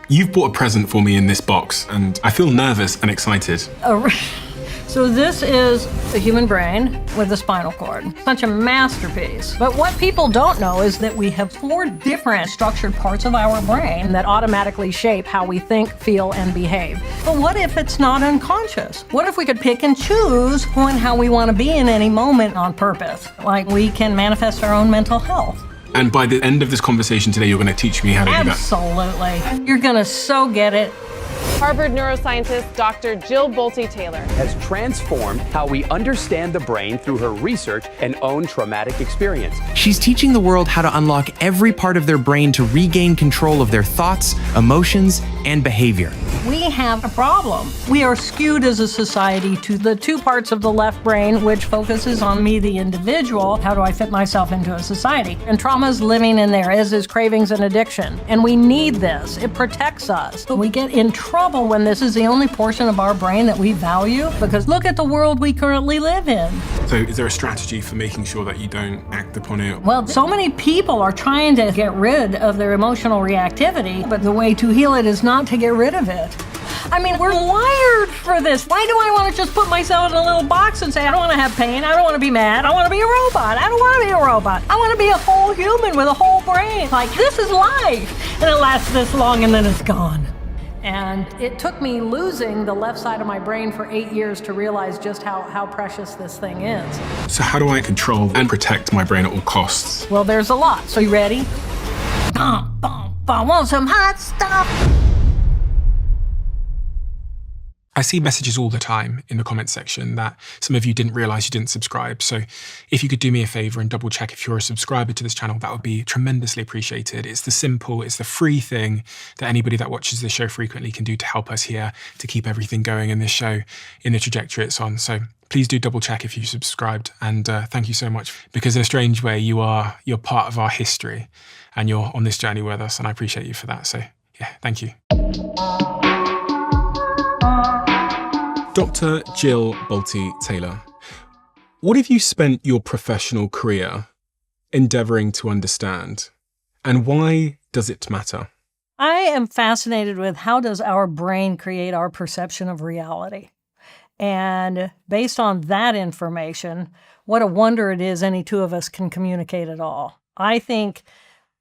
You've bought a present for me in this box, and I feel nervous and excited. So this is the human brain with the spinal cord. Such a masterpiece. But what people don't know is that we have 4 different structured parts of our brain that automatically shape how we think, feel, and behave. But what if it's not unconscious? What if we could pick and choose who and how we want to be in any moment on purpose? Like we can manifest our own mental health. And by the end of this conversation today, you're going to teach me how to do that. Absolutely. You're going to so get it. Harvard neuroscientist Dr. Jill Bolte Taylor has transformed how we understand the brain through her research and own traumatic experience. She's teaching the world how to unlock every part of their brain to regain control of their thoughts, emotions, and behavior. We have a problem. We are skewed as a society to the 2 parts of the left brain, which focuses on me, the individual. How do I fit myself into a society? And trauma is living in there, as is cravings and addiction. And we need this. It protects us. But we get in trouble when this is the only portion of our brain that we value, because look at the world we currently live in. So is there a strategy for making sure that you don't act upon it? Well, so many people are trying to get rid of their emotional reactivity, but the way to heal it is not to get rid of it. I mean, we're wired for this. Why do I want to just put myself in a little box and say, I don't want to have pain, I don't want to be mad, I want to be a robot. I don't want to be a robot. I want to be a whole human with a whole brain. Like, this is life. And it lasts this long and then it's gone. And it took me losing the left side of my brain for 8 years to realize just how precious this thing is. So how do I control and protect my brain at all costs? Well, there's a lot. So you ready? Want some hot stuff? I see messages all the time in the comments section that some of you didn't realize you didn't subscribe. So if you could do me a favor and double check if you're a subscriber to this channel, that would be tremendously appreciated. It's the free thing that anybody that watches this show frequently can do to help us here, to keep everything going in this show in the trajectory it's on. So please do double check if you subscribed. And thank you so much, because in a strange way, you're part of our history and you're on this journey with us. And I appreciate you for that. So yeah, thank you. Dr. Jill Bolte Taylor, what have you spent your professional career endeavoring to understand, and why does it matter? I am fascinated with how does our brain create our perception of reality? And based on that information, what a wonder it is any 2 of us can communicate at all.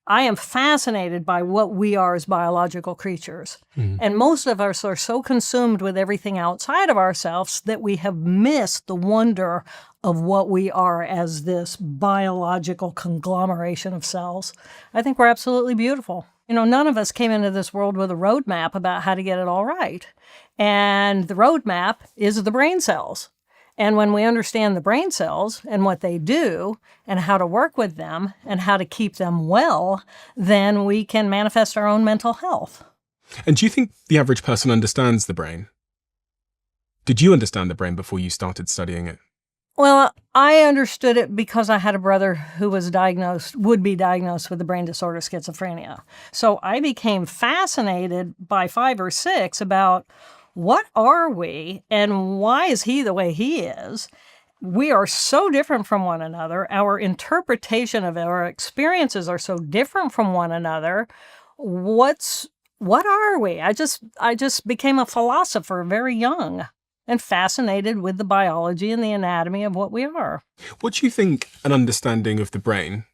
I am fascinated by what we are as biological creatures. And most of us are so consumed with everything outside of ourselves that we have missed the wonder of what we are as this biological conglomeration of cells. I think we're absolutely beautiful. You know, none of us came into this world with a roadmap about how to get it all right. And the roadmap is the brain cells. And when we understand the brain cells and what they do and how to work with them and how to keep them well, then we can manifest our own mental health. And do you think the average person understands the brain? Did you understand the brain before you started studying it? Well, I understood it because I had a brother who was would be diagnosed with the brain disorder schizophrenia. So I became fascinated by 5 or 6 about what are we and why is he the way he is? We are so different from one another. Our interpretation of our experiences are so different from one another. What are we? I just became a philosopher very young and fascinated with the biology and the anatomy of what we are. What do you think an understanding of the brain,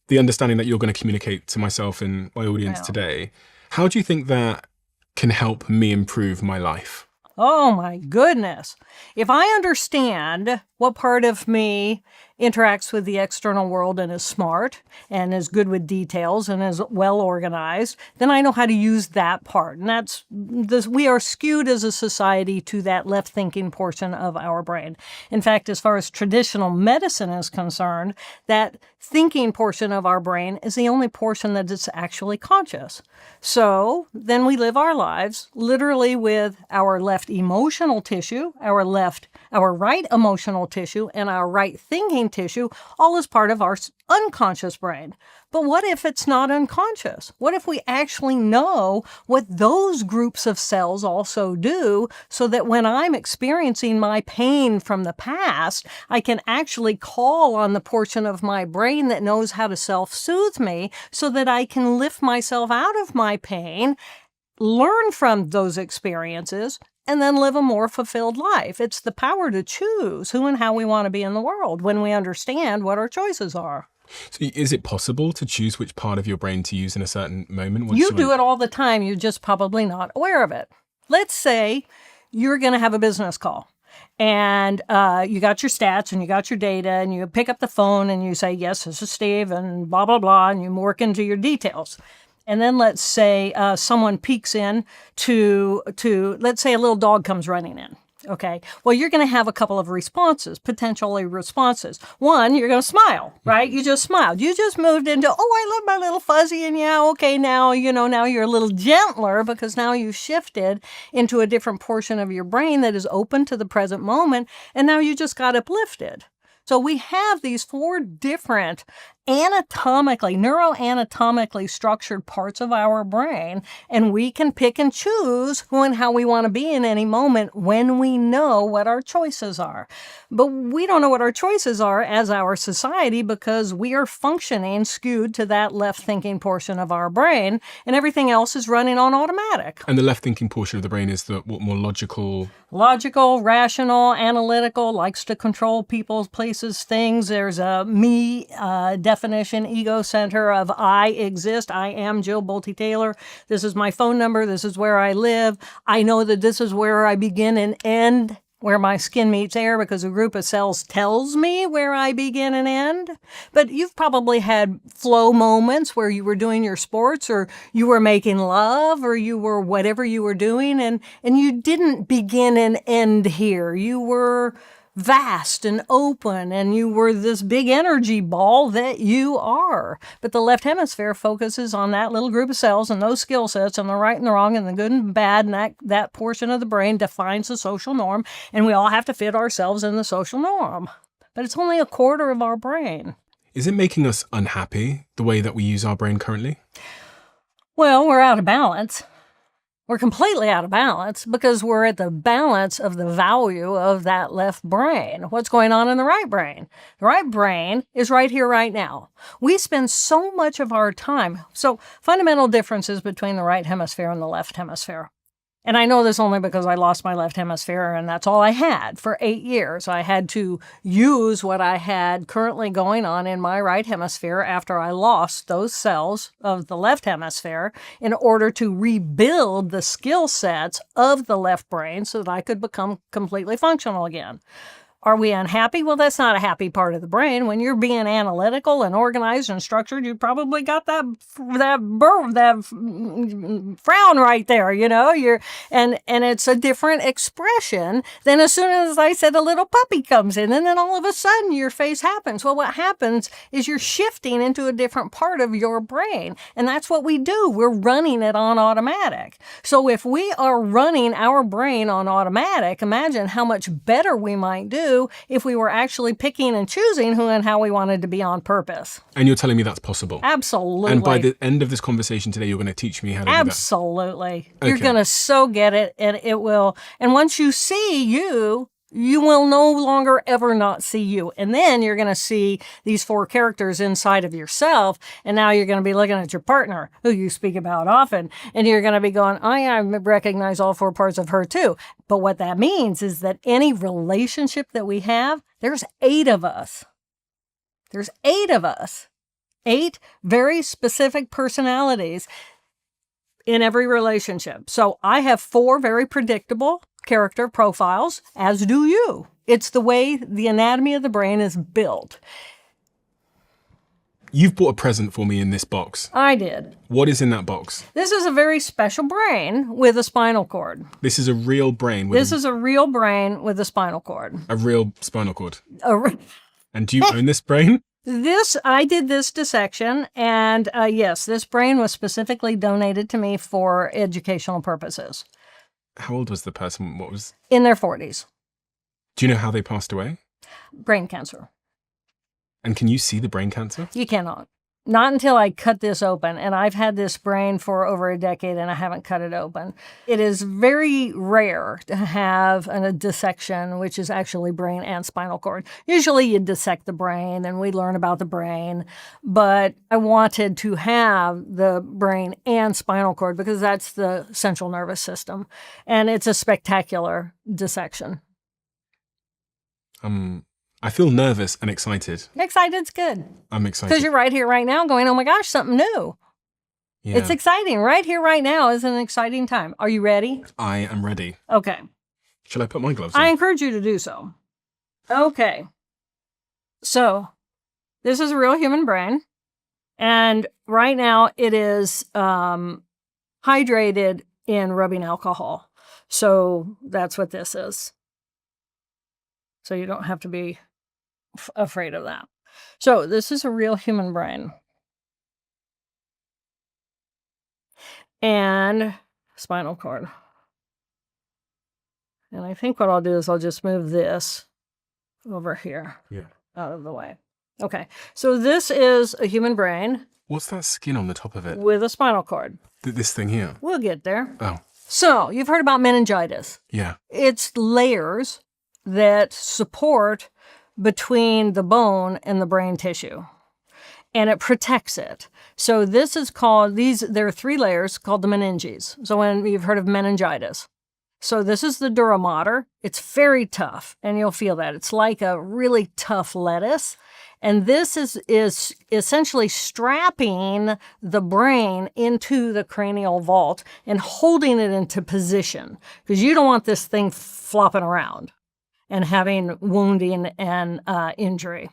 the understanding that you're going to communicate to myself and my audience today, how do you think that can help me improve my life? Oh my goodness. If I understand what part of me interacts with the external world and is smart and is good with details and is well organized, then I know how to use that part. And that's this, we are skewed as a society to that left thinking portion of our brain. In fact, as far as traditional medicine is concerned, that thinking portion of our brain is the only portion that is actually conscious. So then we live our lives literally with our left emotional tissue, our right emotional tissue, and our right thinking tissue, all as part of our unconscious brain. But what if it's not unconscious? What if we actually know what those groups of cells also do, so that when I'm experiencing my pain from the past, I can actually call on the portion of my brain that knows how to self-soothe me so that I can lift myself out of my pain learn from those experiences, and then live a more fulfilled life. It's the power to choose who and how we want to be in the world when we understand what our choices are. So is it possible to choose which part of your brain to use in a certain moment? You do it all the time. You're just probably not aware of it. Let's say you're going to have a business call. And you got your stats and you got your data, and you pick up the phone and you say, yes, this is Steve, and blah, blah, blah, and you work into your details. And then let's say someone peeks in to let's say a little dog comes running in. Okay. Well, you're going to have a couple of responses, potentially responses. One, you're going to smile, right? You just smiled. You just moved into, oh, I love my little fuzzy. And yeah, okay, now, now you're a little gentler because now you shifted into a different portion of your brain that is open to the present moment. And now you just got uplifted. So we have these 4 different neuroanatomically structured parts of our brain, and we can pick and choose who and how we want to be in any moment when we know what our choices are. But we don't know what our choices are as our society because we are functioning skewed to that left-thinking portion of our brain, and everything else is running on automatic. And the left-thinking portion of the brain is the more logical? Logical, rational, analytical, likes to control people, places, things. There's a me definition, ego center of I exist. I am Jill Bolte Taylor. This is my phone number. This is where I live. I know that this is where I begin and end, where my skin meets air, because a group of cells tells me where I begin and end. But you've probably had flow moments where you were doing your sports, or you were making love, or you were whatever you were doing, and you didn't begin and end here. You were vast and open, and you were this big energy ball that you are. But the left hemisphere focuses on that little group of cells and those skill sets and the right and the wrong and the good and bad, and that portion of the brain defines the social norm, and we all have to fit ourselves in the social norm. But it's only a quarter of our brain. Is it making us unhappy, the way that we use our brain currently? Well, we're out of balance. We're completely out of balance because we're at the balance of the value of that left brain. What's going on in the right brain? The right brain is right here, right now. We spend so much of our time. So fundamental differences between the right hemisphere and the left hemisphere. And I know this only because I lost my left hemisphere, and that's all I had for 8 years. I had to use what I had currently going on in my right hemisphere after I lost those cells of the left hemisphere in order to rebuild the skill sets of the left brain so that I could become completely functional again. Are we unhappy? Well, that's not a happy part of the brain. When you're being analytical and organized and structured, you probably got that frown right there, and it's a different expression than as soon as I said a little puppy comes in, and then all of a sudden your face happens. Well, what happens is you're shifting into a different part of your brain, and that's what we do. We're running it on automatic. So if we are running our brain on automatic, imagine how much better we might do if we were actually picking and choosing who and how we wanted to be on purpose. And you're telling me that's possible? Absolutely. And by the end of this conversation today, you're going to teach me how to do that? Absolutely. Okay. You're going to so get it, and it will. And once you see you will no longer ever not see you. And then you're going to see these 4 characters inside of yourself. And now you're going to be looking at your partner, who you speak about often. And you're going to be going, I recognize all 4 parts of her too. But what that means is that any relationship that we have, there's 8 of us. There's 8 of us. 8 very specific personalities in every relationship. So I have 4 very predictable character profiles, as do you. It's the way the anatomy of the brain is built. You've bought a present for me in this box. I did. What is in that box? This is a very special brain with a spinal cord. This is a real brain. This is a real brain with a spinal cord. A real spinal cord. And do you own this brain? I did this dissection, and yes, this brain was specifically donated to me for educational purposes. How old was the person? In their 40s. Do you know how they passed away? Brain cancer. And can you see the brain cancer? You cannot. Not until I cut this open, and I've had this brain for over a decade and I haven't cut it open. It is very rare to have a dissection, which is actually brain and spinal cord. Usually you dissect the brain and we learn about the brain, but I wanted to have the brain and spinal cord because that's the central nervous system, and it's a spectacular dissection. I feel nervous and excited. Excited's good. I'm excited. Because you're right here, right now going, oh my gosh, something new. Yeah. It's exciting. Right here, right now is an exciting time. Are you ready? I am ready. Okay. Shall I put my gloves on? I encourage you to do so. Okay. So, this is a real human brain. And right now it is hydrated in rubbing alcohol. So, that's what this is. So, you don't have to be afraid of that. So, this is a real human brain. And spinal cord. And I think what I'll do is I'll just move this over here out of the way. Okay, so this is a human brain. What's that skin on the top of it? With a spinal cord. This thing here? We'll get there. Oh. So, you've heard about meningitis. Yeah. It's layers that support between the bone and the brain tissue, and it protects it. So this is called, there are 3 layers called the meninges. So when you've heard of meningitis. So this is the dura mater. It's very tough, and you'll feel that. It's like a really tough lettuce. And this is essentially strapping the brain into the cranial vault and holding it into position, because you don't want this thing flopping around and having wounding and injury.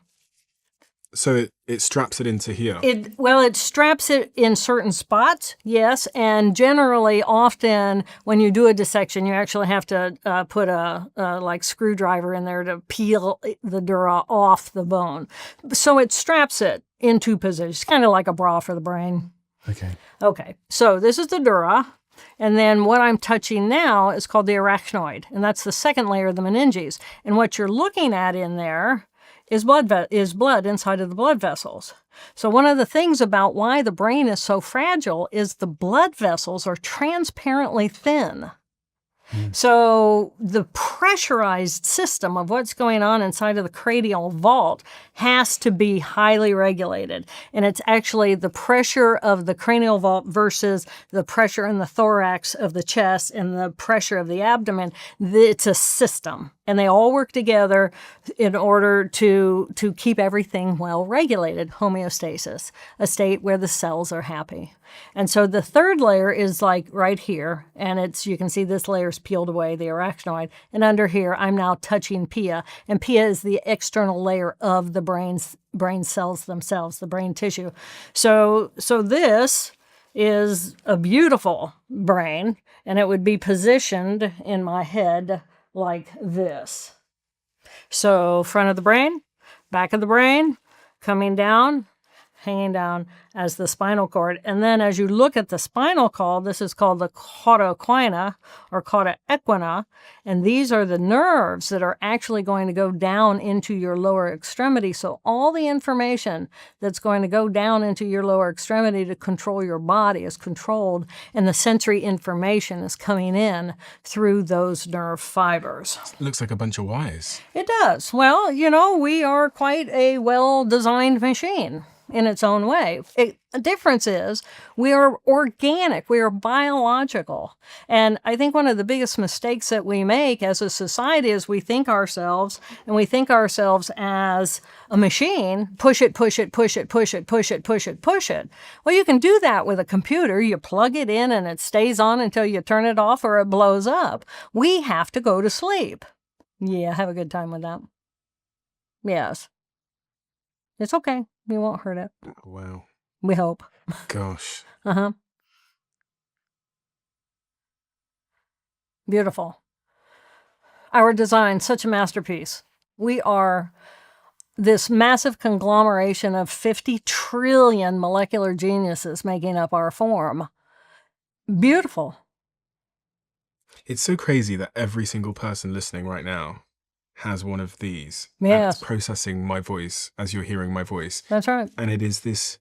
So it straps it into here? It straps it in certain spots, yes, and generally, often, when you do a dissection, you actually have to put a like screwdriver in there to peel the dura off the bone. So it straps it into position. It's kind of like a bra for the brain. Okay, so this is the dura. And then what I'm touching now is called the arachnoid, and that's the second layer of the meninges. And what you're looking at in there is blood inside of the blood vessels. So one of the things about why the brain is so fragile is the blood vessels are transparently thin. So the pressurized system of what's going on inside of the cranial vault has to be highly regulated. And it's actually the pressure of the cranial vault versus the pressure in the thorax of the chest and the pressure of the abdomen. It's a system. And they all work together in order to keep everything well regulated, homeostasis, a state where the cells are happy. And so the third layer is like right here, and you can see this layer's peeled away, the arachnoid, and under here I'm now touching pia, and pia is the external layer of the brain cells themselves, the brain tissue. So this is a beautiful brain, and it would be positioned in my head like this. So front of the brain, back of the brain, coming down, hanging down as the spinal cord. And then as you look at the spinal cord, this is called the cauda equina or cauda equina. And these are the nerves that are actually going to go down into your lower extremity. So all the information that's going to go down into your lower extremity to control your body is controlled, and the sensory information is coming in through those nerve fibers. It looks like a bunch of wires. It does. Well, we are quite a well-designed machine in its own way. The difference is we are organic, we are biological. And I think one of the biggest mistakes that we make as a society is we think ourselves as a machine, push it, push it, push it, push it, push it, push it, push it. Well, you can do that with a computer. You plug it in and it stays on until you turn it off or it blows up. We have to go to sleep. Yeah, have a good time with that. Yes. It's okay. We won't hurt it. Wow. We hope. Gosh. Beautiful. Our design, such a masterpiece. We are this massive conglomeration of 50 trillion molecular geniuses making up our form. Beautiful. It's so crazy that every single person listening right now has one of these. Yes. And it's processing my voice as you're hearing my voice. That's right. And it is this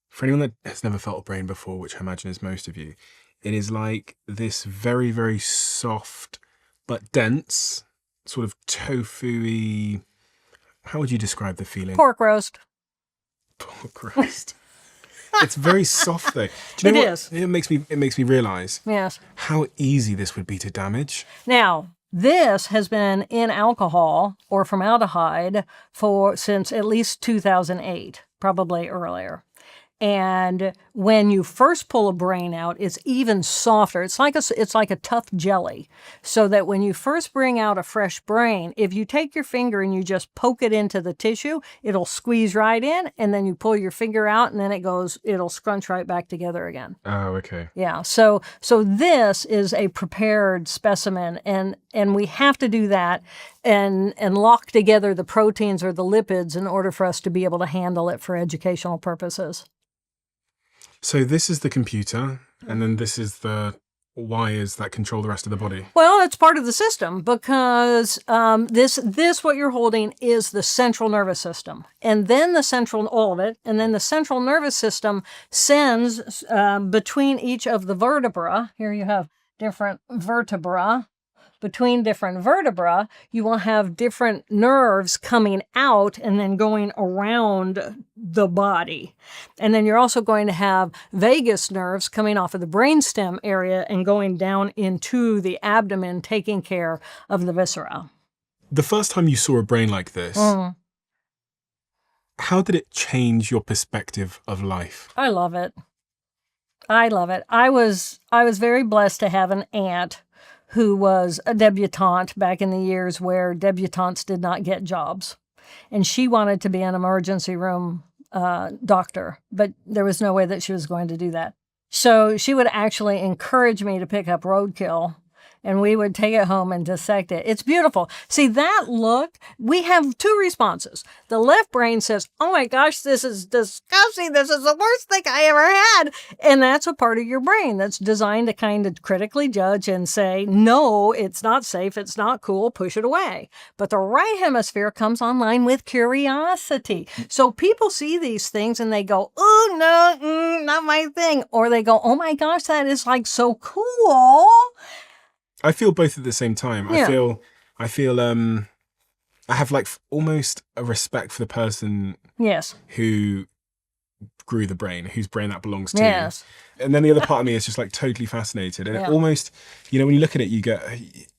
For anyone that has never felt a brain before, which I imagine is most of you, it is like this very, very soft but dense, sort of tofu-y. How would you describe the feeling? Pork roast. Pork roast. It's very soft though. Do you know It what? is. It makes me realise Yes. how easy this would be to damage. Now, this has been in alcohol or formaldehyde since at least 2008, probably earlier. And when you first pull a brain out, it's even softer. It's like a tough jelly. So that when you first bring out a fresh brain, if you take your finger and you just poke it into the tissue, it'll squeeze right in, and then you pull your finger out, and then it'll scrunch right back together again. Oh, okay. Yeah. So this is a prepared specimen, and we have to do that and lock together the proteins or the lipids in order for us to be able to handle it for educational purposes. So this is the computer, and then this is the wires that control the rest of the body. Well, it's part of the system because this what you're holding is the central nervous system, and then all of it, and then the central nervous system sends between each of the vertebra. Here you have different vertebra. Between different vertebra, you will have different nerves coming out and then going around the body. And then you're also going to have vagus nerves coming off of the brainstem area and going down into the abdomen, taking care of the viscera. The first time you saw a brain like this, how did it change your perspective of life? I love it. I love it. I was very blessed to have an aunt who was a debutante back in the years where debutantes did not get jobs. And she wanted to be an emergency room doctor, but there was no way that she was going to do that. So she would actually encourage me to pick up roadkill, and we would take it home and dissect it. It's beautiful. See, that look, we have two responses. The left brain says, oh my gosh, this is disgusting. This is the worst thing I ever had. And that's a part of your brain that's designed to kind of critically judge and say, no, it's not safe. It's not cool. Push it away. But the right hemisphere comes online with curiosity. So people see these things and they go, oh, no, not my thing. Or they go, oh my gosh, that is like so cool. I feel both at the same time. Yeah. I feel I have like almost a respect for the person Yes. who grew the brain, whose brain that belongs to. Yes. And then the other part of me is just like totally fascinated. And it almost, when you look at it,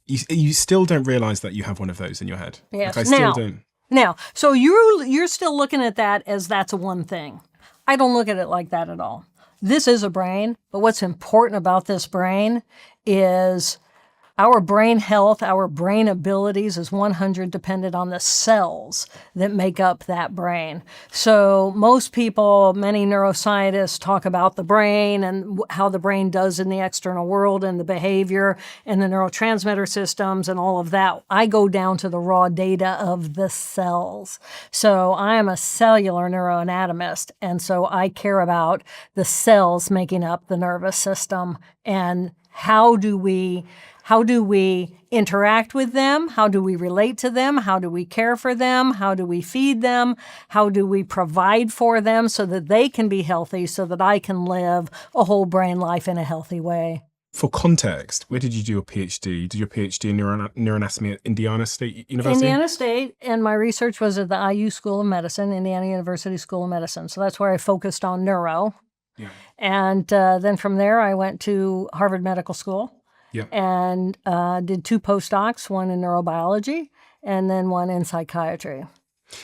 you still don't realize that you have one of those in your head. Yes. Like, I still don't. Now, so you're still looking at that as that's a one thing. I don't look at it like that at all. This is a brain, but what's important about this brain is our brain health, our brain abilities is 100 dependent on the cells that make up that brain. So most people, many neuroscientists talk about the brain and how the brain does in the external world and the behavior and the neurotransmitter systems and all of that. I go down to the raw data of the cells. So I am a cellular neuroanatomist, and so I care about the cells making up the nervous system and how do we interact with them? How do we relate to them? How do we care for them? How do we feed them? How do we provide for them so that they can be healthy, so that I can live a whole brain life in a healthy way? For context, where did you do your PhD? You did your PhD in neuroanatomy at Indiana State University? Indiana State, and my research was at the IU School of Medicine, Indiana University School of Medicine. So that's where I focused on neuro. Yeah. And then from there, I went to Harvard Medical School. Yeah. And did 2 postdocs, one in neurobiology and then one in psychiatry.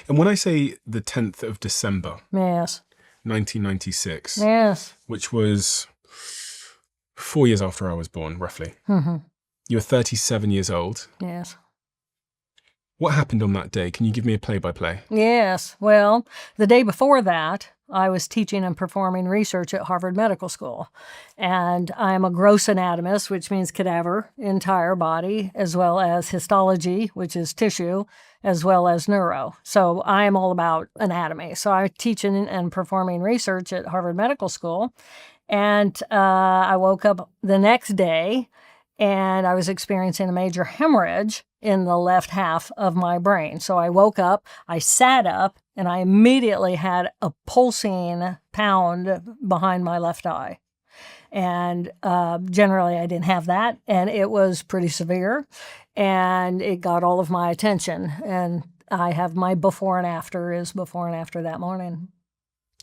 And when I say the 10th of December, Yes. 1996, Yes. which was 4 years after I was born, roughly. Mm-hmm. You were 37 years old. Yes. What happened on that day? Can you give me a play-by-play? Yes. Well, the day before that, I was teaching and performing research at Harvard Medical School. And I'm a gross anatomist, which means cadaver, entire body, as well as histology, which is tissue, as well as neuro. So I am all about anatomy. So I teach and performing research at Harvard Medical School. And I woke up the next day and I was experiencing a major hemorrhage in the left half of my brain. So I woke up, I sat up, and I immediately had a pulsing pound behind my left eye. And generally, I didn't have that, and it was pretty severe, and it got all of my attention. And I have my before and after is before and after that morning.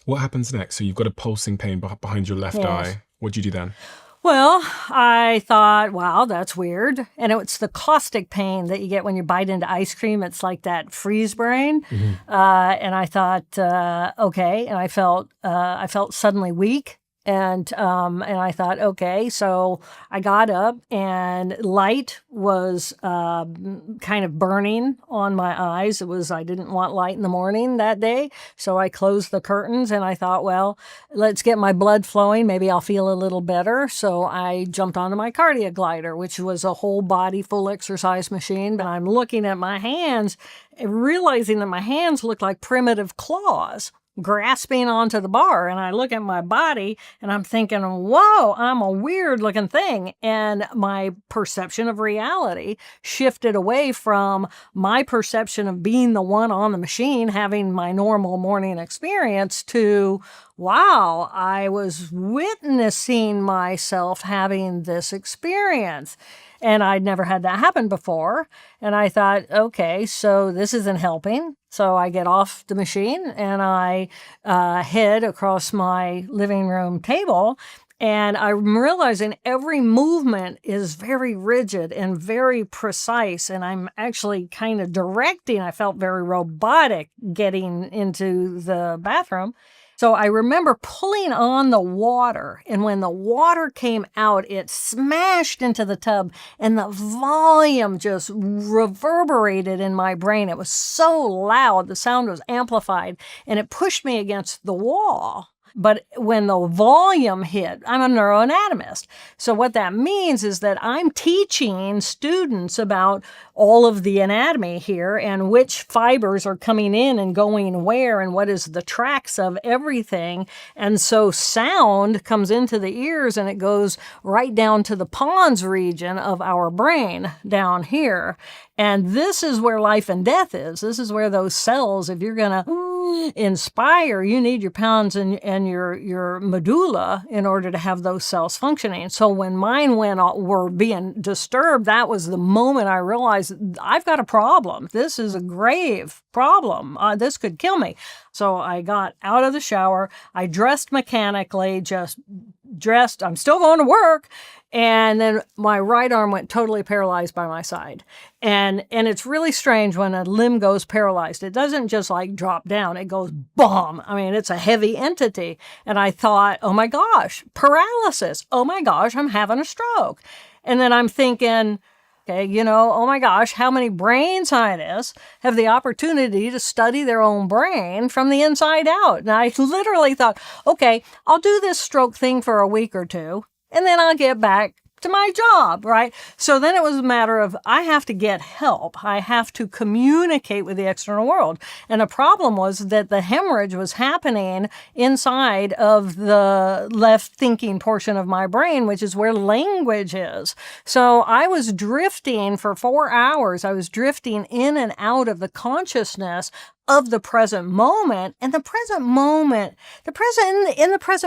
What happens next? So you've got a pulsing pain behind your left Yes. eye. What do you do then? Well, I thought, wow, that's weird. And it's the caustic pain that you get when you bite into ice cream. It's like that freeze brain. And I thought, okay. And I felt suddenly weak. And I thought, okay, so I got up and light was kind of burning on my eyes. I didn't want light in the morning that day. So I closed the curtains and I thought, well, let's get my blood flowing. Maybe I'll feel a little better. So I jumped onto my CardioGlider, which was a whole body full exercise machine. But I'm looking at my hands, realizing that my hands looked like primitive claws grasping onto the bar. And I look at my body and I'm thinking, whoa, I'm a weird looking thing. And my perception of reality shifted away from my perception of being the one on the machine, having my normal morning experience, to, wow, I was witnessing myself having this experience. And I'd never had that happen before. And I thought, okay, so this isn't helping. So I get off the machine and I head across my living room table. And I'm realizing every movement is very rigid and very precise. And I'm actually kind of directing. I felt very robotic getting into the bathroom. So I remember pulling on the water, and when the water came out, it smashed into the tub, and the volume just reverberated in my brain. It was so loud, the sound was amplified, and it pushed me against the wall. But when the volume hit, I'm a neuroanatomist. So what that means is that I'm teaching students about all of the anatomy here and which fibers are coming in and going where and what is the tracks of everything. And so sound comes into the ears and it goes right down to the pons region of our brain down here. And this is where life and death is. This is where those cells, if you're going to inspire, you need your pons and your medulla in order to have those cells functioning. So when mine were being disturbed, that was the moment I realized I've got a problem. This is a grave problem. This could kill me. So I got out of the shower. I dressed mechanically, just dressed. I'm still going to work. And then my right arm went totally paralyzed by my side. And it's really strange when a limb goes paralyzed. It doesn't just like drop down. It goes boom. I mean, it's a heavy entity. And I thought, oh my gosh, paralysis. Oh my gosh, I'm having a stroke. And then I'm thinking, okay, oh my gosh, how many brain scientists have the opportunity to study their own brain from the inside out? And I literally thought, okay, I'll do this stroke thing for a week or two, and then I'll get back to my job, right? So then it was a matter of, I have to get help. I have to communicate with the external world. And the problem was that the hemorrhage was happening inside of the left thinking portion of my brain, which is where language is. So I was drifting for 4 hours. I was drifting in and out of the consciousness of the present moment. And in the present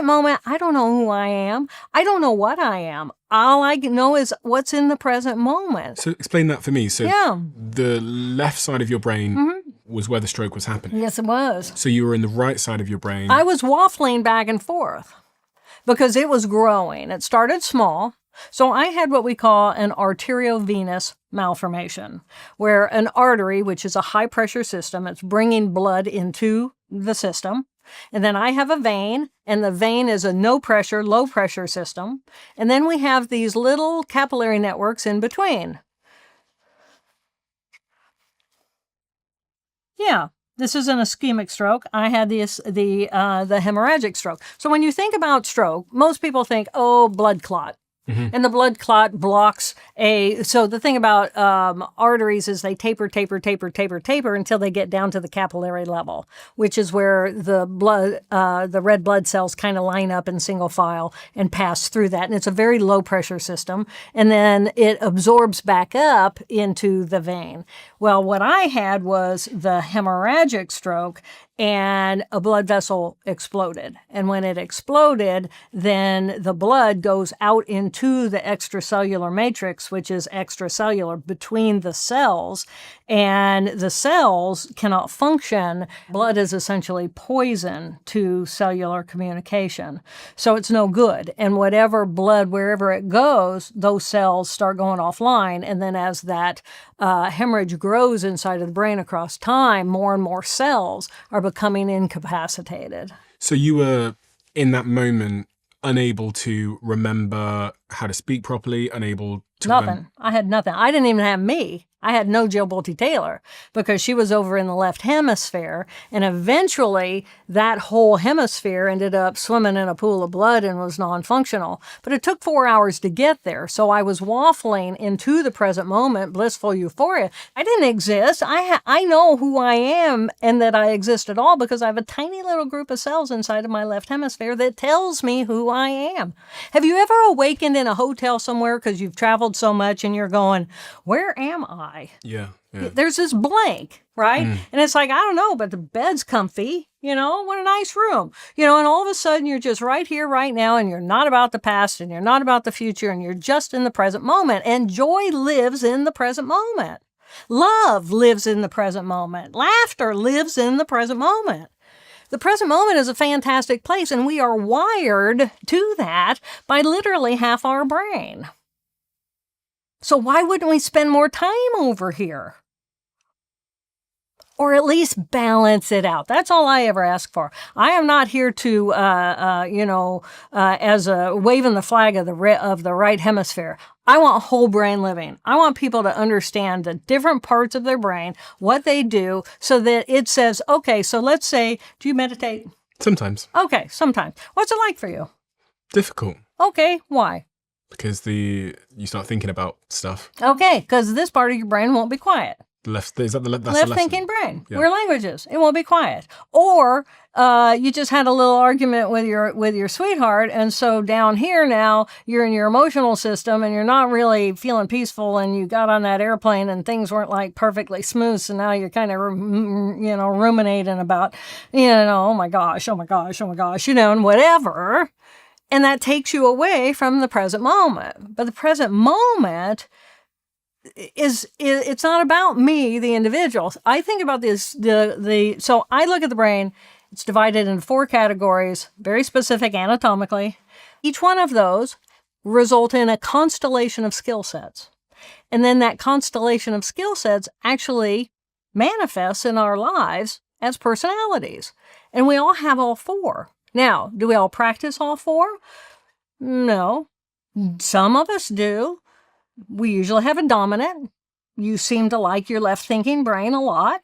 moment, I don't know who I am. I don't know what I am. All I know is what's in the present moment. So explain that for me. So Yeah. the left side of your brain was where the stroke was happening. Yes, it was. So you were in the right side of your brain. I was waffling back and forth because it was growing. It started small. So I had what we call an arteriovenous malformation, where an artery, which is a high-pressure system, it's bringing blood into the system. And then I have a vein, and the vein is a no-pressure, low-pressure system. And then we have these little capillary networks in between. Yeah. This isn't an ischemic stroke. I had the hemorrhagic stroke. So when you think about stroke, most people think, oh, blood clot. And the blood clot blocks so the thing about arteries is they taper until they get down to the capillary level, which is where the red blood cells kind of line up in single file and pass through that. And it's a very low pressure system. And then it absorbs back up into the vein. Well, what I had was the hemorrhagic stroke, and a blood vessel exploded. And when it exploded, then the blood goes out into the extracellular matrix, which is extracellular between the cells, and the cells cannot function. Blood is essentially poison to cellular communication. So it's no good. And whatever blood, wherever it goes, those cells start going offline. And then as that hemorrhage grows inside of the brain across time, more and more cells are becoming incapacitated. So you were, in that moment, unable to remember how to speak properly, unable to Nothing. I had nothing. I didn't even have me. I had no Jill Bolte Taylor because she was over in the left hemisphere. And eventually that whole hemisphere ended up swimming in a pool of blood and was non-functional. But it took 4 hours to get there. So I was waffling into the present moment, blissful euphoria. I didn't exist. I know who I am and that I exist at all because I have a tiny little group of cells inside of my left hemisphere that tells me who I am. Have you ever awakened in a hotel somewhere because you've traveled so much and you're going, where am I? Yeah. There's this blank, right? And it's like, I don't know, but the bed's comfy, what a nice room, and all of a sudden you're just right here, right now, and you're not about the past and you're not about the future and you're just in the present moment. And joy lives in the present moment. Love lives in the present moment. Laughter lives in the present moment. The present moment is a fantastic place, and we are wired to that by literally half our brain. So why wouldn't we spend more time over here? Or at least balance it out. That's all I ever ask for. I am not here to, as a waving the flag of the right hemisphere. I want whole brain living. I want people to understand the different parts of their brain, what they do, so that it says, okay, so let's say, do you meditate? Sometimes. Okay, sometimes. What's it like for you? Difficult. Okay, why? Because you start thinking about stuff. Okay, because this part of your brain won't be quiet. That's the Left thinking brain. Yeah. We're languages. It won't be quiet. Or you just had a little argument with your sweetheart, and so down here now you're in your emotional system and you're not really feeling peaceful, and you got on that airplane and things weren't like perfectly smooth, so now you're kind of ruminating about oh my gosh, and whatever. And that takes you away from the present moment. But the present moment it's not about me, the individual. I think about this, so I look at the brain, it's divided into 4 categories, very specific anatomically. Each one of those result in a constellation of skill sets. And then that constellation of skill sets actually manifests in our lives as personalities. And we all have all 4. Now, do we all practice all 4? No. Some of us do. We usually have a dominant. You seem to like your left thinking brain a lot.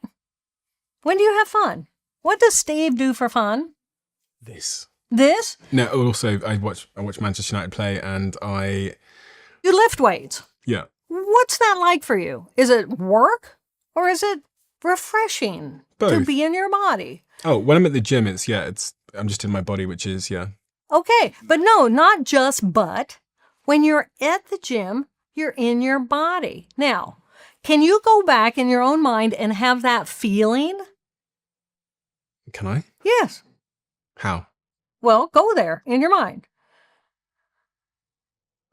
When do you have fun? What does Steve do for fun? This? No, also I watch Manchester United play, and You lift weights. Yeah. What's that like for you? Is it work or is it refreshing to Both. be in your body? Oh, when I'm at the gym, I'm just in my body, which is, Okay, but no, not just but. When you're at the gym, you're in your body. Now, can you go back in your own mind and have that feeling? Can I? Yes. How? Well, go there in your mind.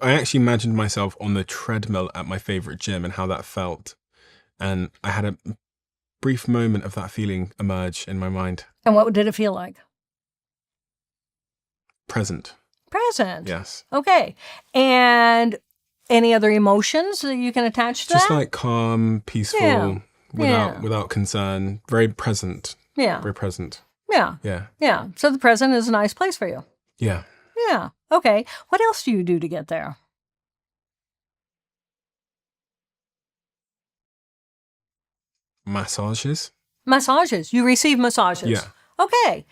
I actually imagined myself on the treadmill at my favorite gym and how that felt. And I had a brief moment of that feeling emerge in my mind. And what did it feel like? Present. Present. Yes. Okay. And any other emotions that you can attach to Just that? like calm, peaceful, Yeah. without concern, very present. Yeah. Very present. Yeah. Yeah. Yeah. So the present is a nice place for you. Yeah. Yeah. Okay. What else do you do to get there? Massages. Massages. You receive massages. Yeah. Okay.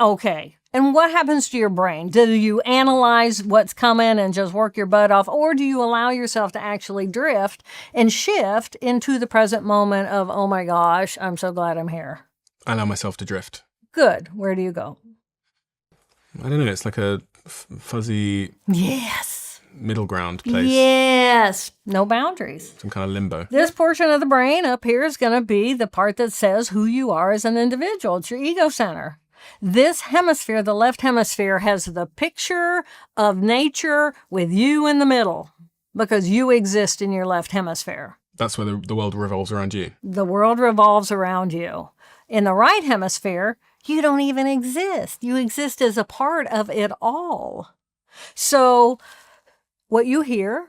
Okay. And what happens to your brain? Do you analyze what's coming and just work your butt off? Or do you allow yourself to actually drift and shift into the present moment of, oh my gosh, I'm so glad I'm here? I allow myself to drift. Good. Where do you go? I don't know. It's like a fuzzy. Yes. middle ground place. Yes, no boundaries. Some kind of limbo. This portion of the brain up here is going to be the part that says who you are as an individual. It's your ego center. This hemisphere, the left hemisphere, has the picture of nature with you in the middle because you exist in your left hemisphere. That's where the world revolves around you. The world revolves around you. In the right hemisphere, you don't even exist. You exist as a part of it all. So what you hear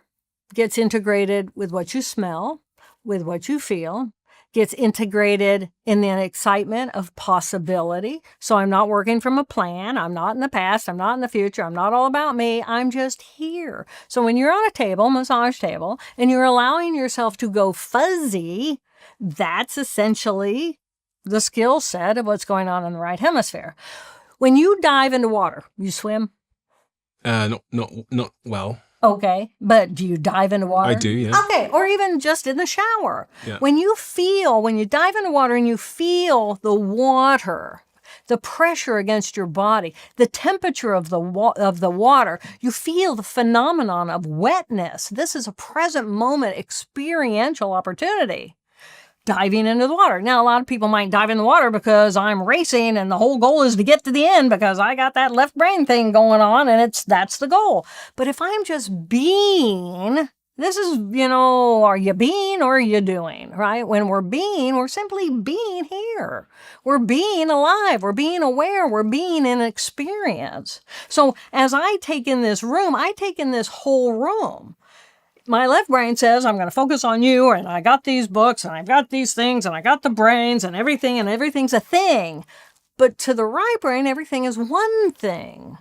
gets integrated with what you smell, with what you feel, gets integrated in the excitement of possibility. So I'm not working from a plan. I'm not in the past. I'm not in the future. I'm not all about me. I'm just here. So when you're on a table, massage table, and you're allowing yourself to go fuzzy, that's essentially the skill set of what's going on in the right hemisphere. When you dive into water, you swim? Not well. Okay, but do you dive into water? I do, yeah. Okay, or even just in the shower. Yeah. When you dive into water and you feel the water, the pressure against your body, the temperature of the water, you feel the phenomenon of wetness. This is a present moment experiential opportunity. Diving into the water. Now, a lot of people might dive in the water because I'm racing and the whole goal is to get to the end because I got that left brain thing going on and that's the goal. But if I'm just being, this is, are you being or are you doing, right? When we're being, we're simply being here. We're being alive. We're being aware. We're being in experience. So as I take in this room, I take in this whole room. My left brain says, I'm going to focus on you, and I got these books, and I've got these things, and I got the brains, and everything's a thing. But to the right brain, everything is one thing.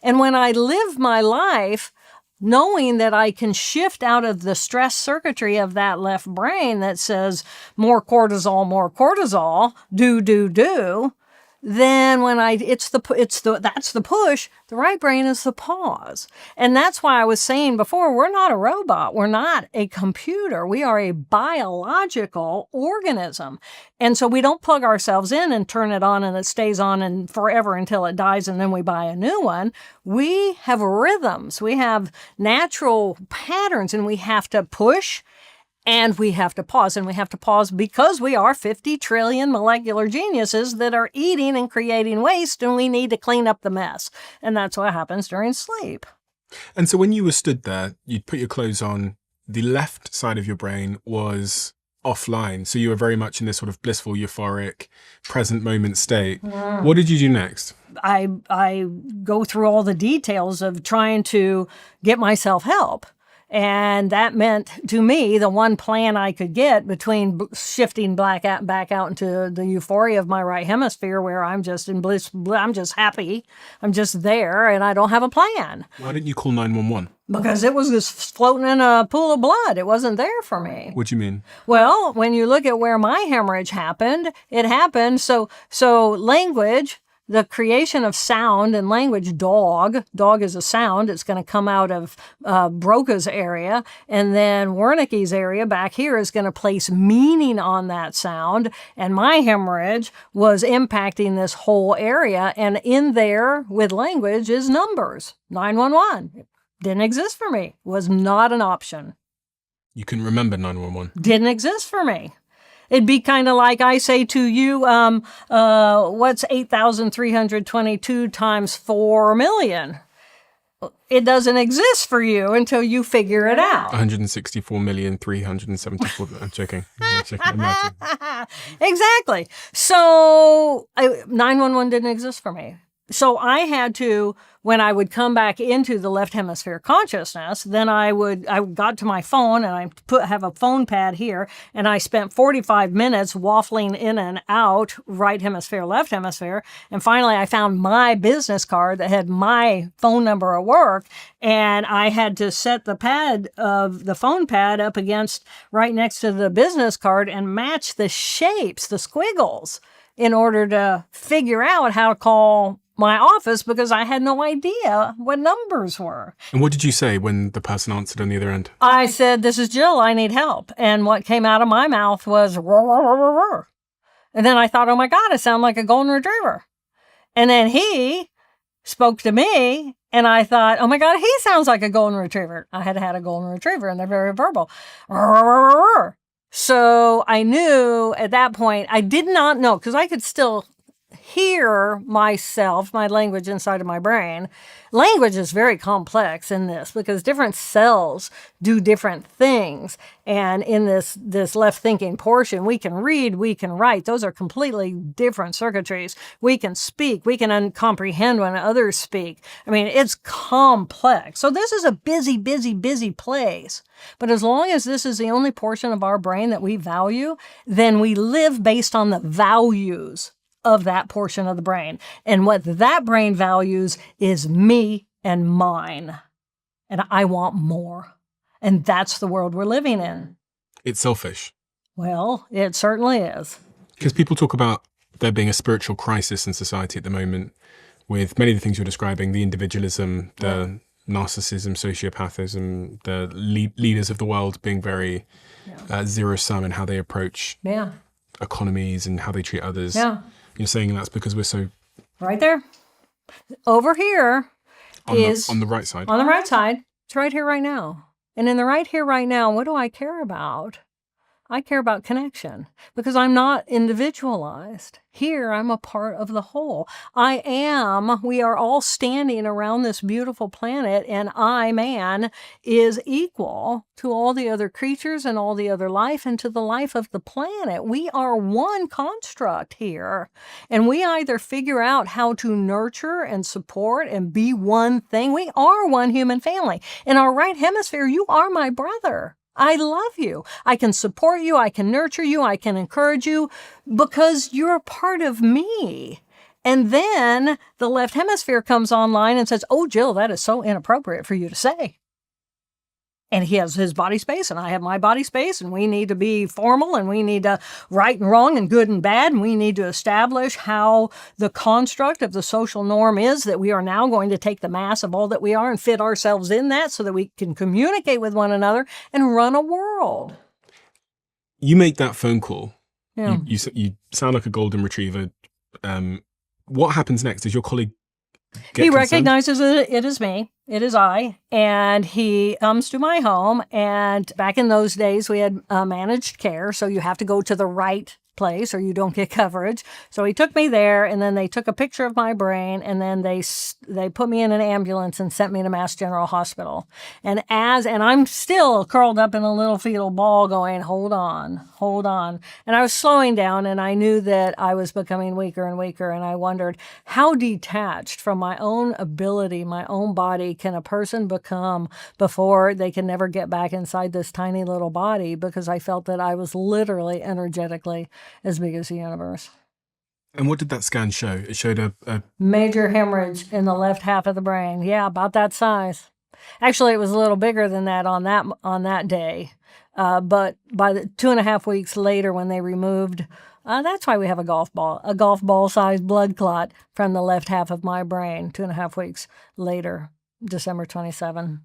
And when I live my life knowing that I can shift out of the stress circuitry of that left brain that says more cortisol, do, then when that's the push, the right brain is the pause. And that's why I was saying before, we're not a robot. We're not a computer. We are a biological organism. And so we don't plug ourselves in and turn it on and it stays on and forever until it dies and then we buy a new one. We have rhythms. We have natural patterns and we have to push and we have to pause, and we have to pause because we are 50 trillion molecular geniuses that are eating and creating waste, and we need to clean up the mess. And that's what happens during sleep. And so when you were stood there, you'd put your clothes on, the left side of your brain was offline. So you were very much in this sort of blissful, euphoric, present moment state. What did you do next? I go through all the details of trying to get myself help. And that meant, to me, the one plan I could get between shifting back out into the euphoria of my right hemisphere where I'm just in bliss, I'm just happy, I'm just there, and I don't have a plan. Why didn't you call 911? Because it was just floating in a pool of blood. It wasn't there for me. What do you mean? Well, when you look at where my hemorrhage happened, it happened. So language, the creation of sound and language, dog is a sound. It's going to come out of Broca's area. And then Wernicke's area back here is going to place meaning on that sound. And my hemorrhage was impacting this whole area. And in there with language is numbers. 911. It didn't exist for me. Was not an option. You couldn't remember 911? Didn't exist for me. It'd be kind of like I say to you, what's 8,322 times 4 million? It doesn't exist for you until you figure it out. 164,374,000. I'm joking. Imagine. Exactly. So 911 didn't exist for me. So I had to, when I would come back into the left hemisphere consciousness, then I got to my phone and I have a phone pad here, and I spent 45 minutes waffling in and out, right hemisphere, left hemisphere. And finally I found my business card that had my phone number at work, and I had to set the phone pad up against right next to the business card and match the shapes, the squiggles, in order to figure out how to call my office because I had no idea what numbers were. And what did you say when the person answered on the other end? I said, "This is Jill, I need help." And what came out of my mouth was, "Roar, roar, roar, roar, roar." And then I thought, oh my God, I sound like a golden retriever. And then he spoke to me And I thought, oh my God, he sounds like a golden retriever. I had had a golden retriever and they're very verbal. So I knew at that point, I did not know, because I could still hear myself, my language inside of my brain. Language is very complex in this because different cells do different things. And in this left thinking portion, we can read, we can write. Those are completely different circuitries. We can speak, we can comprehend when others speak. I mean, it's complex. So this is a busy, busy, busy place. But as long as this is the only portion of our brain that we value, then we live based on the values of that portion of the brain. And what that brain values is me and mine. And I want more. And that's the world we're living in. It's selfish. Well, it certainly is. Because people talk about there being a spiritual crisis in society at the moment with many of the things you're describing, the individualism, the narcissism, sociopathism, the leaders of the world being very zero-sum in how they approach economies and how they treat others. Yeah. You're saying that's because we're so... Right there. Over here on the right side. On the right side. It's right here, right now. And in the right here, right now, what do I care about? I care about connection because I'm not individualized. Here, I'm a part of the whole. We are all standing around this beautiful planet, and I, man, is equal to all the other creatures and all the other life and to the life of the planet. We are one construct here, and we either figure out how to nurture and support and be one thing. We are one human family. In our right hemisphere, you are my brother. I love you. I can support you. I can nurture you. I can encourage you because you're a part of me. And then the left hemisphere comes online and says, oh, Jill, that is so inappropriate for you to say. And he has his body space and I have my body space, and we need to be formal and we need to right and wrong and good and bad. And we need to establish how the construct of the social norm is that we are now going to take the mass of all that we are and fit ourselves in that so that we can communicate with one another and run a world. You make that phone call. Yeah. You sound like a golden retriever. What happens next? Does your colleague He recognizes it is me. It is I. And he comes to my home. And back in those days, we had managed care. So you have to go to the right place or you don't get coverage. So he took me there, and then they took a picture of my brain, and then they put me in an ambulance and sent me to Mass General Hospital. And I'm still curled up in a little fetal ball going, hold on. And I was slowing down, and I knew that I was becoming weaker and weaker. And I wondered, how detached from my own ability, my own body, can a person become before they can never get back inside this tiny little body? Because I felt that I was literally energetically as big as the universe. And what did that scan show? It showed a major hemorrhage in the left half of the brain. Yeah, about that size. Actually, it was a little bigger than that on that day. But by the 2.5 weeks later, when they removed, that's why we have a golf ball sized blood clot from the left half of my brain. 2.5 weeks later, December 27.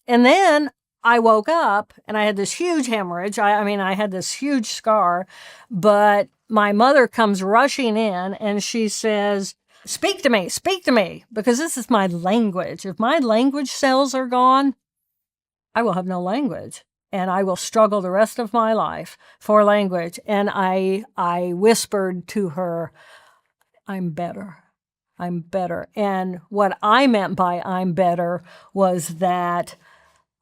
And then I woke up and I had this huge hemorrhage. I had this huge scar, but my mother comes rushing in and she says, speak to me, because this is my language. If my language cells are gone, I will have no language, and I will struggle the rest of my life for language. And I whispered to her, I'm better. And what I meant by I'm better was that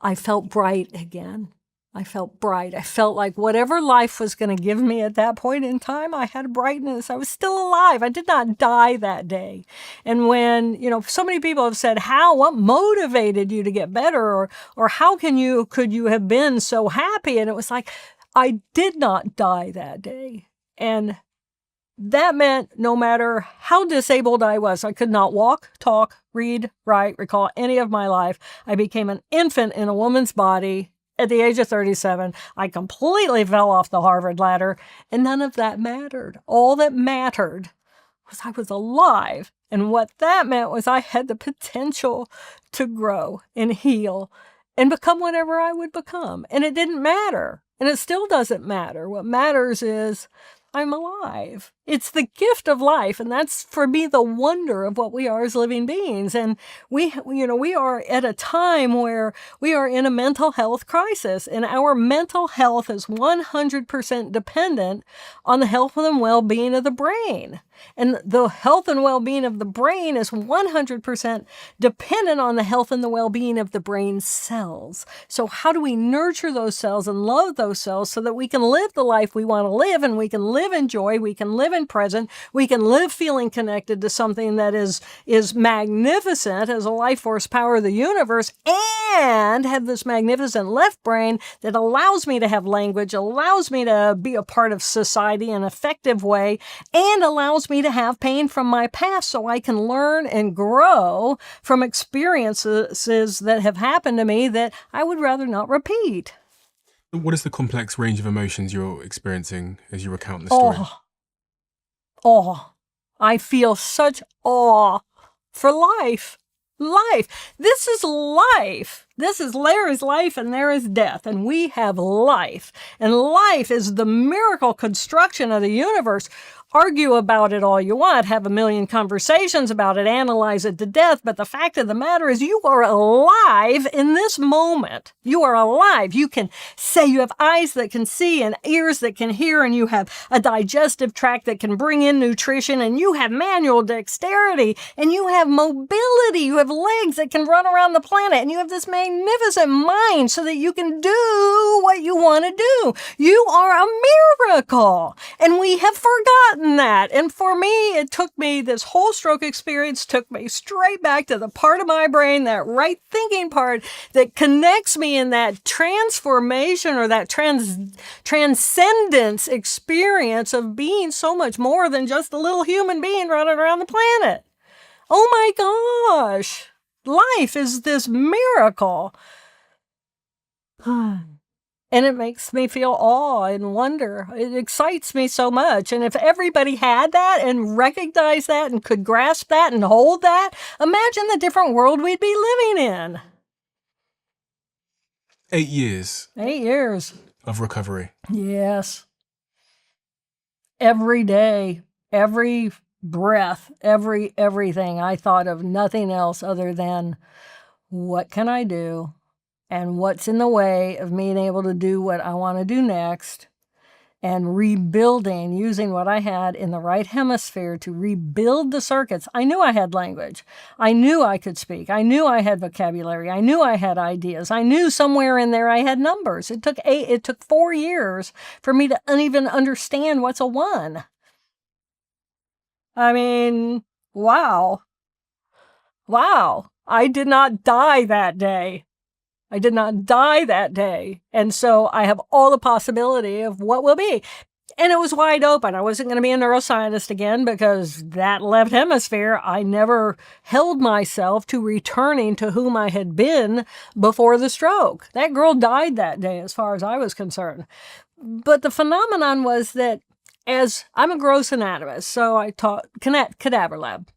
I felt bright again. I felt bright. I felt like whatever life was going to give me at that point in time, I had brightness. I was still alive. I did not die that day. And when, so many people have said, what motivated you to get better? Or how could you have been so happy? And it was like, I did not die that day. And that meant no matter how disabled I was, I could not walk, talk, read, write, recall any of my life. I became an infant in a woman's body at the age of 37. I completely fell off the Harvard ladder, and none of that mattered. All that mattered was I was alive. And what that meant was I had the potential to grow and heal and become whatever I would become. And it didn't matter. And it still doesn't matter. What matters is I'm alive. It's the gift of life, and that's for me the wonder of what we are as living beings. And we are at a time where we are in a mental health crisis, and our mental health is 100% dependent on the health and well-being of the brain. And the health and well-being of the brain is 100% dependent on the health and the well-being of the brain cells. So how do we nurture those cells and love those cells so that we can live the life we want to live, and we can live in joy, we can live in present, we can live feeling connected to something that is magnificent as a life force power of the universe, and have this magnificent left brain that allows me to have language, allows me to be a part of society in an effective way, and allows me to have pain from my past so I can learn and grow from experiences that have happened to me that I would rather not repeat. What is the complex range of emotions you're experiencing as you recount the story? Awe. I feel such awe for life. Life. This is life. There is life and there is death, and we have life. And life is the miracle construction of the universe. Argue about it all you want, have a million conversations about it, analyze it to death, but the fact of the matter is you are alive in this moment. You are alive. You can say you have eyes that can see and ears that can hear, and you have a digestive tract that can bring in nutrition, and you have manual dexterity, and you have mobility. You have legs that can run around the planet, and you have this magnificent mind so that you can do what you want to do. You are a miracle, and we have forgotten that. And for me, this whole stroke experience took me straight back to the part of my brain, that right thinking part that connects me in that transformation or that transcendence experience of being so much more than just a little human being running around the planet. Oh my gosh, life is this miracle. And it makes me feel awe and wonder. It excites me so much. And if everybody had that and recognized that and could grasp that and hold that, imagine the different world we'd be living in. 8 years. 8 years. Of recovery. Yes. Every day, every breath, everything, I thought of nothing else other than, what can I do? And what's in the way of me being able to do what I want to do next, and rebuilding, using what I had in the right hemisphere to rebuild the circuits. I knew I had language. I knew I could speak. I knew I had vocabulary. I knew I had ideas. I knew somewhere in there I had numbers. It took 4 years for me to even understand what's a 1. I mean, wow. I did not die that day. And so I have all the possibility of what will be. And it was wide open. I wasn't going to be a neuroscientist again because that left hemisphere, I never held myself to returning to whom I had been before the stroke. That girl died that day as far as I was concerned. But the phenomenon was that, as I'm a gross anatomist, so I taught cadaver lab.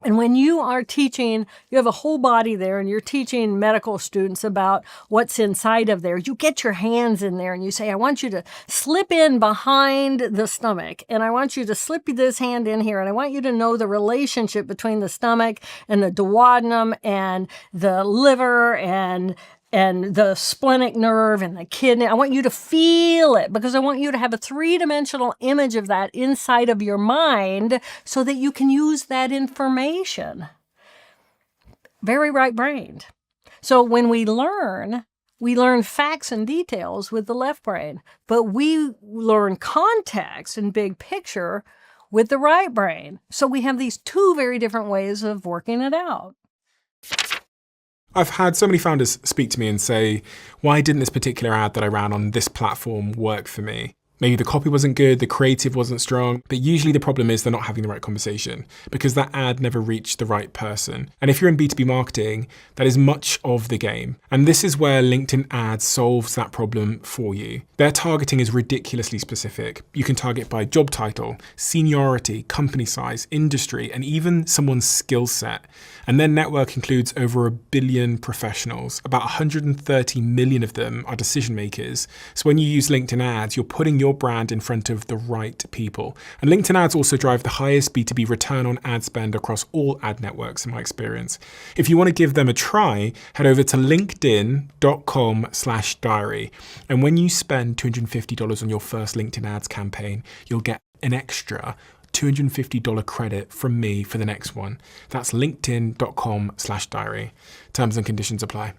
And when you are teaching, you have a whole body there and you're teaching medical students about what's inside of there. You get your hands in there and you say, I want you to slip in behind the stomach, and I want you to slip this hand in here, and I want you to know the relationship between the stomach and the duodenum and the liver and the splenic nerve and the kidney. I want you to feel it because I want you to have a 3-dimensional image of that inside of your mind so that you can use that information. Very right-brained. So when we learn facts and details with the left brain, but we learn context and big picture with the right brain. So we have these 2 very different ways of working it out. I've had so many founders speak to me and say, why didn't this particular ad that I ran on this platform work for me? Maybe the copy wasn't good, the creative wasn't strong, but usually the problem is they're not having the right conversation because that ad never reached the right person. And if you're in B2B marketing, that is much of the game. And this is where LinkedIn ads solves that problem for you. Their targeting is ridiculously specific. You can target by job title, seniority, company size, industry, and even someone's skill set. And their network includes over 1 billion professionals. About 130 million of them are decision makers. So when you use LinkedIn ads, you're putting your brand in front of the right people. And LinkedIn ads also drive the highest B2B return on ad spend across all ad networks in my experience. If you want to give them a try, head over to linkedin.com/diary. And when you spend $250 on your first LinkedIn ads campaign, you'll get an extra $250 credit from me for the next one. That's linkedin.com/diary. Terms and conditions apply.